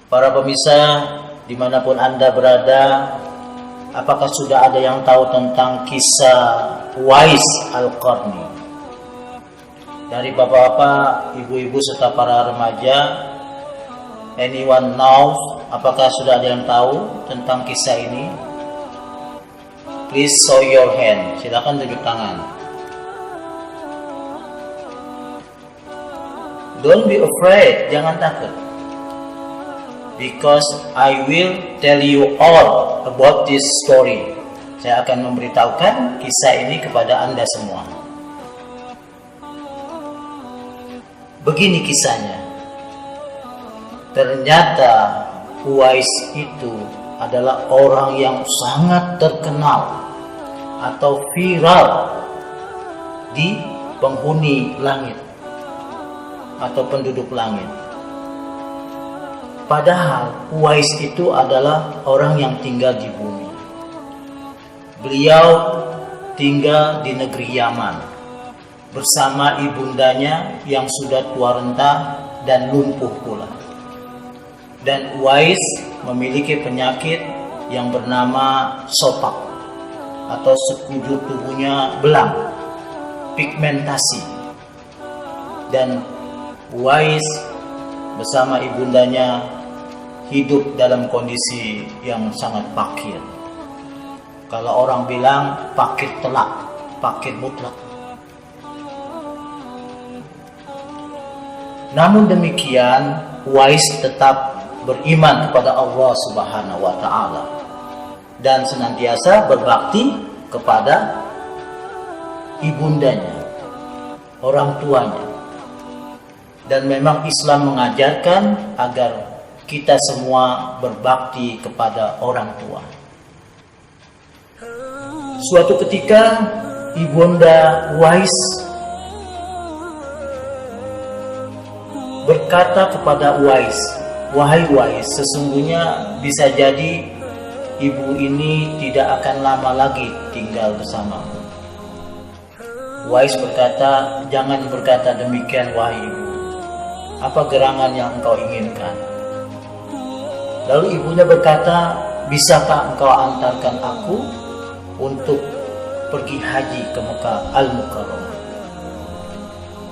Para pemirsa, dimanapun Anda berada, apakah sudah ada yang tahu tentang kisah Uwais Al-Qarni? Dari bapak-bapak, ibu-ibu, serta para remaja, anyone knows, apakah sudah ada yang tahu tentang kisah ini? Please show your hand. Silakan tunjuk tangan. Don't be afraid, jangan takut. Because I will tell you all about this story. Saya akan memberitahukan kisah ini kepada Anda semua. Begini kisahnya. Ternyata Uwais itu adalah orang yang sangat terkenal atau viral di penghuni langit atau penduduk langit. Padahal Uwais itu adalah orang yang tinggal di bumi. Beliau tinggal di negeri Yaman bersama ibundanya yang sudah tua renta dan lumpuh pula. Dan Uwais memiliki penyakit yang bernama sopak atau sekujur tubuhnya belang, pigmentasi. Dan Uwais bersama ibundanya hidup dalam kondisi yang sangat fakir. Kalau orang bilang fakir telak, fakir mutlak. Namun demikian, Uwais tetap beriman kepada Allah Subhanahu wa Ta'ala dan senantiasa berbakti kepada ibundanya, orang tuanya. Dan memang Islam mengajarkan agar kita semua berbakti kepada orang tua. Suatu ketika ibunda Uwais berkata kepada Uwais, "Wahai Uwais, sesungguhnya bisa jadi ibu ini tidak akan lama lagi tinggal bersamamu." Uwais berkata, "Jangan berkata demikian, wahai ibu. Apa gerangan yang engkau inginkan?" Lalu ibunya berkata, "Bisakah engkau antarkan aku untuk pergi haji ke Mekah Al-Mukarramah?"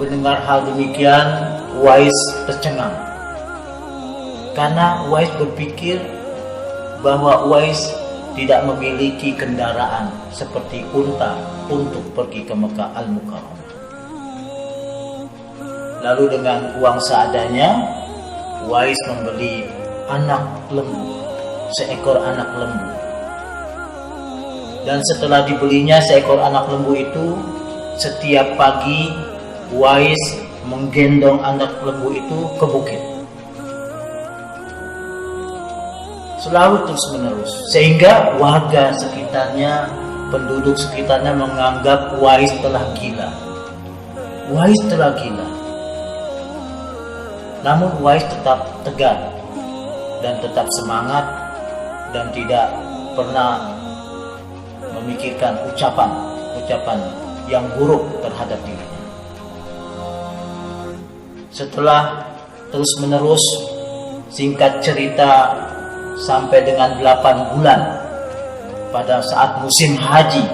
Mendengar hal demikian, Uwais tercengang. Karena Uwais berpikir bahwa Uwais tidak memiliki kendaraan seperti unta untuk pergi ke Mekah Al-Mukarramah. Lalu dengan uang seadanya, Uwais membeli anak lembu, seekor anak lembu. Dan setelah dibelinya seekor anak lembu itu, setiap pagi Uwais menggendong anak lembu itu ke bukit. Selalu terus menerus, sehingga warga sekitarnya, penduduk sekitarnya menganggap Uwais telah gila. Uwais telah gila. Namun Uwais tetap tegar dan tetap semangat dan tidak pernah memikirkan ucapan yang buruk terhadap dirinya. Setelah terus menerus, singkat cerita, sampai dengan 8 bulan pada saat musim haji,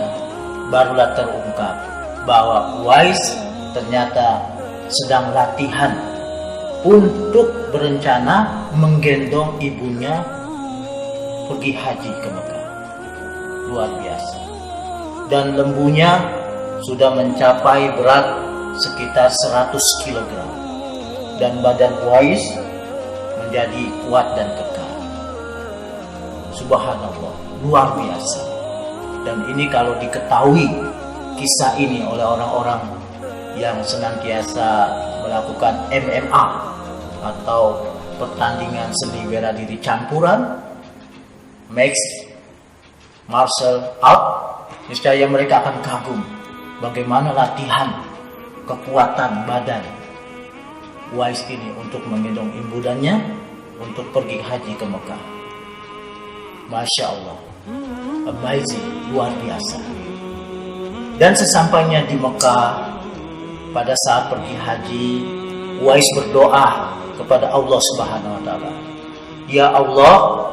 barulah terungkap bahwa Uwais ternyata sedang latihan untuk berencana menggendong ibunya pergi haji ke Mekah. Luar biasa. Dan lembunya sudah mencapai berat sekitar 100 kg. Dan badan Uwais menjadi kuat dan kekal. Subhanallah, luar biasa. Dan ini kalau diketahui kisah ini oleh orang-orang yang senantiasa melakukan MMA atau pertandingan seni bela diri campuran, mixed martial art, niscaya mereka akan kagum bagaimana latihan kekuatan badan Uwais ini untuk menggendong ibundanya untuk pergi haji ke Mekah. Masya Allah, amazing, luar biasa. Dan sesampainya di Mekah, pada saat pergi haji, Uwais berdoa kepada Allah Subhanahu wa Ta'ala, "Ya Allah,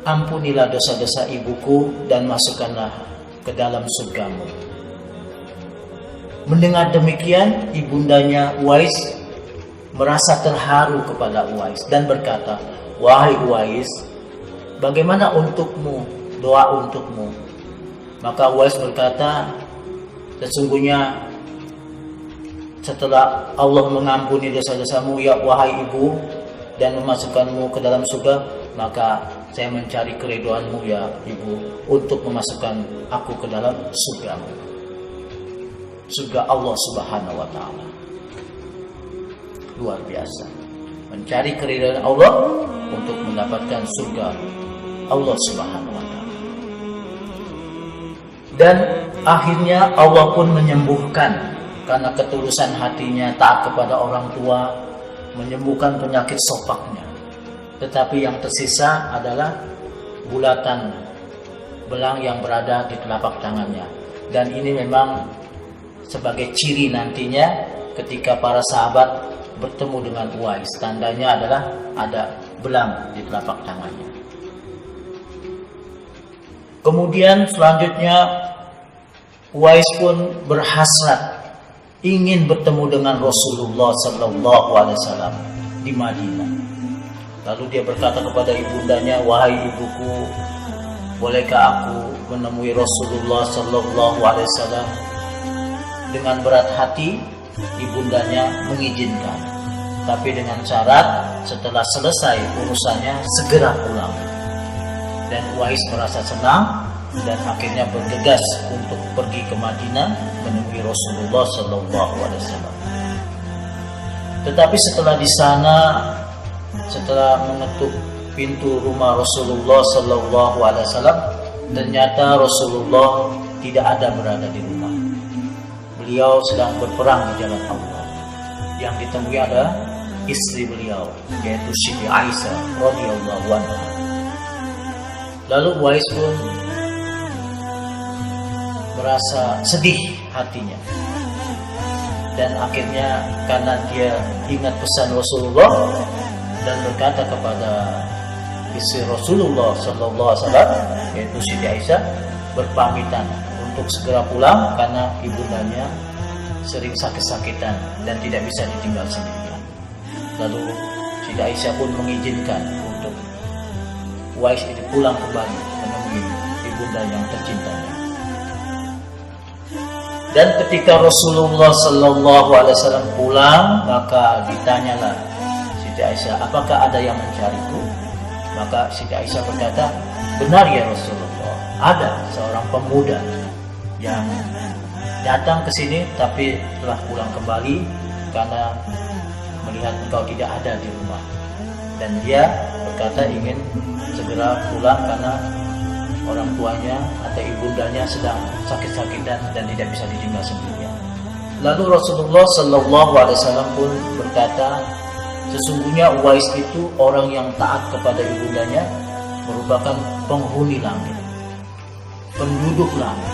ampunilah dosa-dosa ibuku dan masukkanlah ke dalam surgamu." Mendengar demikian, ibundanya Uwais merasa terharu kepada Uwais dan berkata, "Wahai Uwais, bagaimana untukmu, doa untukmu?" Maka Uwais berkata, "Sesungguhnya setelah Allah mengampuni dosa-dosamu, ya wahai ibu, dan memasukkanmu ke dalam surga, maka saya mencari keridhaanmu ya ibu untuk memasukkan aku ke dalam surgamu, surga Allah Subhanahu wa Ta'ala." Luar biasa, mencari keridhaan Allah untuk mendapatkan surga Allah Subhanahu wa Ta'ala. Dan akhirnya Allah pun menyembuhkan, karena ketulusan hatinya taat kepada orang tua, menyembuhkan penyakit sopaknya. Tetapi yang tersisa adalah bulatan belang yang berada di telapak tangannya. Dan ini memang sebagai ciri nantinya ketika para sahabat bertemu dengan Uwais, tandanya adalah ada belang di telapak tangannya. Kemudian selanjutnya Uwais pun berhasrat ingin bertemu dengan Rasulullah Sallallahu Alaihi Wasallam di Madinah. Lalu dia berkata kepada ibundanya, "Wahai ibuku, bolehkah aku menemui Rasulullah Sallallahu Alaihi Wasallam?" Dengan berat hati, ibundanya mengizinkan, tapi dengan syarat setelah selesai urusannya segera pulang. Dan Uwais merasa senang dan akhirnya bergegas untuk pergi ke Madinah menemui Rasulullah Sallallahu Alaihi Wasallam. Tetapi setelah di sana, setelah mengetuk pintu rumah Rasulullah Sallallahu Alaihi Wasallam, ternyata Rasulullah tidak ada berada di rumah. Beliau sedang berperang di jalan Allah. Yang ditemui ada istri beliau, yaitu Siti Aisyah radhiyallahu anha. Lalu Uwais pun merasa sedih hatinya, dan akhirnya karena dia ingat pesan Rasulullah dan berkata kepada istri Rasulullah Sallallahu Alaihi Wasallam, yaitu Siti Aisyah, berpamitan untuk segera pulang karena ibundanya sering sakit-sakitan dan tidak bisa ditinggal sendirian. Lalu Siti Aisyah pun mengizinkan untuk Uwais itu pulang kembali menemui ibunda yang tercintanya. Dan ketika Rasulullah Sallallahu Alaihi Wasallam pulang, maka ditanyalah Siti Aisyah, "Apakah ada yang mencariku?" Maka Siti Aisyah berkata, "Benar ya Rasulullah, ada seorang pemuda yang datang ke sini tapi telah pulang kembali karena melihat engkau tidak ada di rumah. Dan dia berkata ingin segera pulang karena orang tuanya atau ibundanya sedang sakit-sakitan dan tidak bisa ditinggal sendirian." Lalu Rasulullah Sallallahu Alaihi Wasallam pun berkata, "Sesungguhnya Uwais itu orang yang taat kepada ibundanya, merupakan penghuni langit, penduduk langit."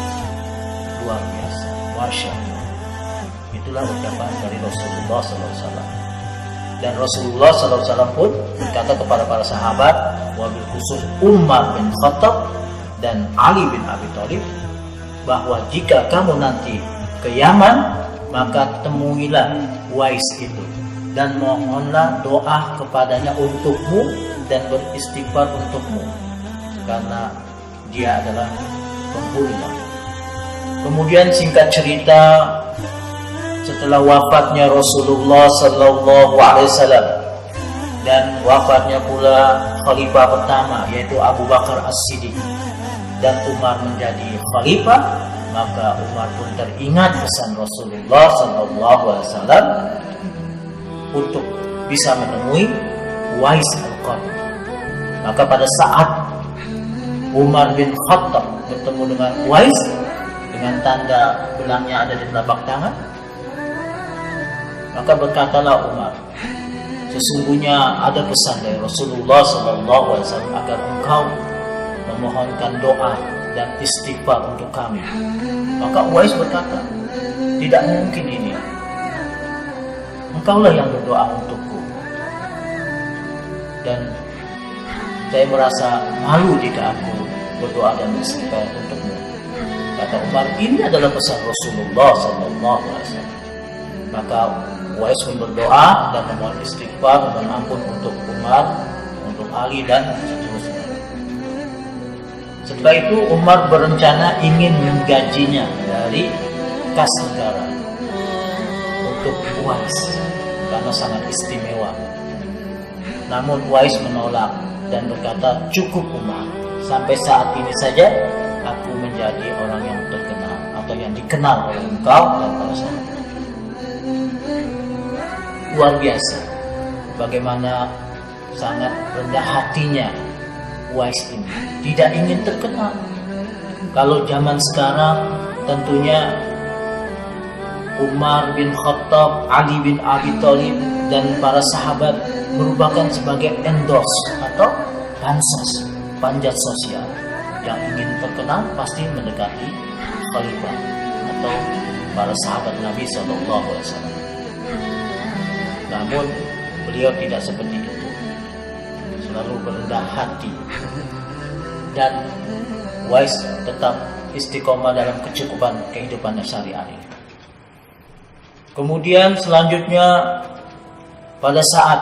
Luar biasa, masya Allah. Itulah ucapan dari Rasulullah Sallallahu Alaihi Wasallam. Dan Rasulullah Sallallahu Alaihi Wasallam pun berkata kepada para sahabat, wabil khusus Umar bin Khattab dan Ali bin Abi Thalib, bahwa jika kamu nanti ke Yaman, maka temuilah Uwais itu dan mohonlah doa kepadanya untukmu dan beristighfar untukmu, karena dia adalah penghuni langit. Kemudian singkat cerita, setelah wafatnya Rasulullah Sallallahu Alaihi Wasallam dan wafatnya pula khalifah pertama yaitu Abu Bakar As-Siddiq dan Umar menjadi khalifah, maka Umar pun teringat pesan Rasulullah Sallallahu Alaihi Wasallam untuk bisa menemui Uwais Al-Qarni. Maka pada saat Umar bin Khattab bertemu dengan Uwais dengan tanda belangnya ada di telapak tangan, maka berkatalah Umar, "Sesungguhnya ada pesan dari Rasulullah SAW agar engkau memohonkan doa dan istighfar untuk kami." Maka Uwais berkata, "Tidak mungkin ini. Engkaulah yang berdoa untukku." Dan saya merasa malu jika aku berdoa dan beristighfar untukmu. Kata Umar, ini adalah pesan Rasulullah SAW. Maka Uwais pun berdoa dan memohon istighfar, memohon ampun untuk Umar, untuk Ali dan seterusnya. Setelah itu Umar berencana ingin menggajinya dari kas negara untuk Uwais karena sangat istimewa. Namun Uwais menolak dan berkata, cukup Umar, sampai saat ini saja aku menjadi orang yang terkenal atau yang dikenal oleh engkau dan para sahabat. Luar biasa bagaimana sangat rendah hatinya Uwais ini, tidak ingin terkenal. Kalau zaman sekarang tentunya Umar bin Khattab, Ali bin Abi Thalib dan para sahabat merupakan sebagai endorse atau bansos, panjat sosial. Yang ingin terkenal pasti mendekati khalifah atau para sahabat Nabi SAW. Namun beliau tidak seperti itu, selalu berendah hati, dan Uwais tetap istiqomah dalam kecukupan kehidupan syariah. Kemudian selanjutnya pada saat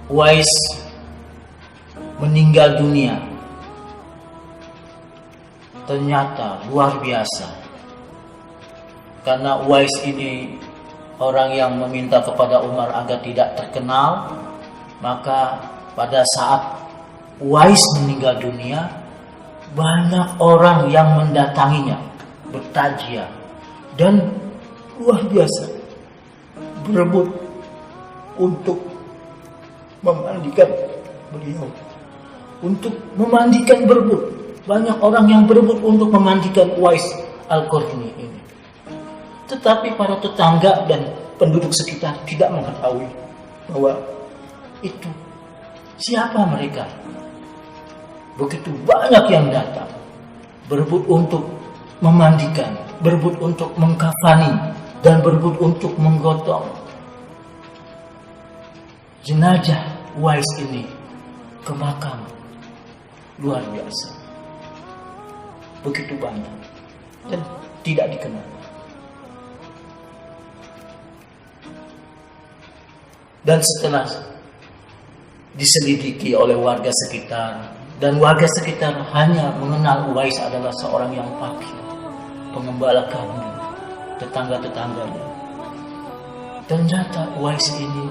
Uwais meninggal dunia, ternyata luar biasa, karena Uwais ini orang yang meminta kepada Umar agar tidak terkenal. Maka pada saat Uwais meninggal dunia, banyak orang yang mendatanginya bertajiah dan luar biasa berebut untuk memandikan beliau, untuk memandikan, berebut. Banyak orang yang berebut untuk memandikan Uwais Al-Qarni ini. Tetapi para tetangga dan penduduk sekitar tidak mengetahui bahwa itu siapa mereka. Begitu banyak yang datang berebut untuk memandikan, berebut untuk mengkafani, dan berebut untuk menggotong jenazah Uwais ini ke makam. Luar biasa, begitu banyak dan tidak dikenal. Dan setelah diselidiki oleh warga sekitar, dan warga sekitar hanya mengenal Uwais adalah seorang yang fakir, pengembala kambing, tetangga-tetangganya. Ternyata Uwais ini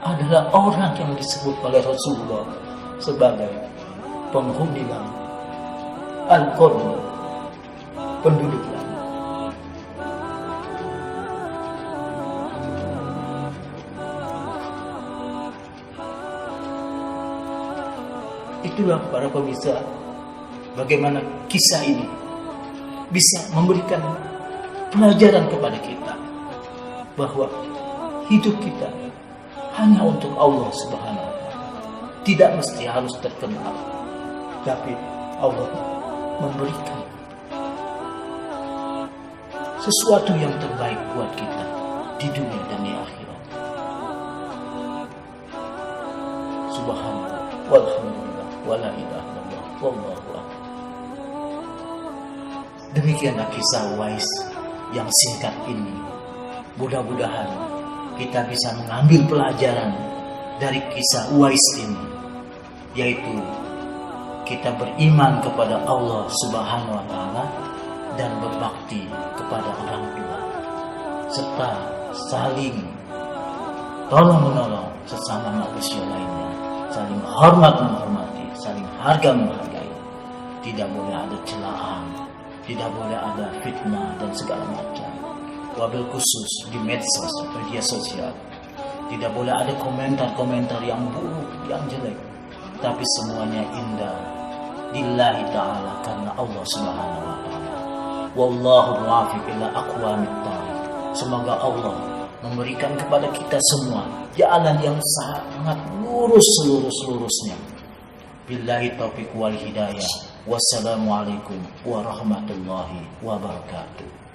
adalah orang yang disebut oleh Rasulullah sebagai penghuni langit, Al-Qarni, penduduk langit. Itulah para pemirsa, bagaimana kisah ini bisa memberikan pelajaran kepada kita bahwa hidup kita hanya untuk Allah Subhanahu wa Ta'ala. Tidak mesti harus terkenal, tapi Allah memberikan sesuatu yang terbaik buat kita di dunia dan di akhirat. Subhanallah, walhamdulillah, wala ilaha illallah, wallahu akbar. Demikianlah kisah Uwais yang singkat ini. Mudah-mudahan kita bisa mengambil pelajaran dari kisah Uwais ini, yaitu kita beriman kepada Allah Subhanahu wa Ta'ala dan berbakti kepada orang tua, serta saling tolong-menolong sesama manusia lainnya, saling hormat menghormati, saling harga menghargai. Tidak boleh ada celaan, tidak boleh ada fitnah dan segala macam. Wabil khusus di medsos, media sosial, tidak boleh ada komentar-komentar yang buruk, yang jelek, tapi semuanya indah lillahi ta'ala, karena Allah Subhanahu wa Ta'ala. Wallahu muwaffiq ila aqwamit thariq. Semoga Allah memberikan kepada kita semua jalan yang sangat lurus selurus-lurusnya. Billahi taufiq wal hidayah. Wassalamualaikum warahmatullahi wabarakatuh.